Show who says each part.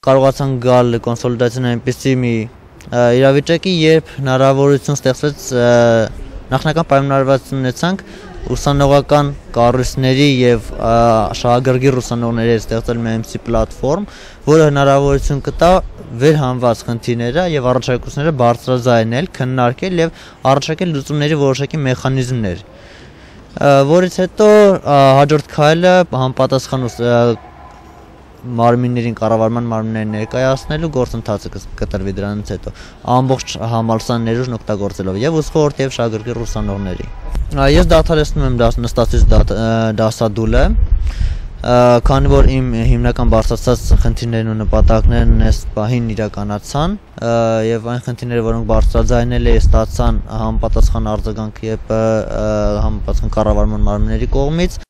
Speaker 1: կարողացան գալ կոնսոլիդացիան այնպեսի մի իրավիճակի, երբ հնարավորություն ստեղծվեց նախնական պայմանավորվածություն ունեցանք ուսանողական կառույցների եւ շահագրգիռ ուսանողների ստեղծել MC պլատֆորմ, որը հնարավորություն կտա վերհանված խնդիրները եւ առաջարկությունները բարձրաձայնել, քննարկել եւ առաջարկել լուծումների որոշակի մեխանիզմներ, որից հետո հաջորդ քայլը համապատասխան մարմիններին կառավարման մարմիններին ներկայացնելու գործընթացը կտրվի դրանից հետո ամբողջ համալսարան ներուժն օգտագործելով եւ ուսխորհուրդ եւ շահագրգիռ ուսանողների։ Ես դադարեցնում եմ նստածից դասադուլը, քանի որ իմ հիմնական բարձրացած խնդիրներն ու նպատակներն այս պահին իրականացան եւ այն խնդիրները, որոնք բարձրաձայնել էի, ստացան համապատասխան արձագանք եւ համապատասխան կառավարման մարմինների կողմից։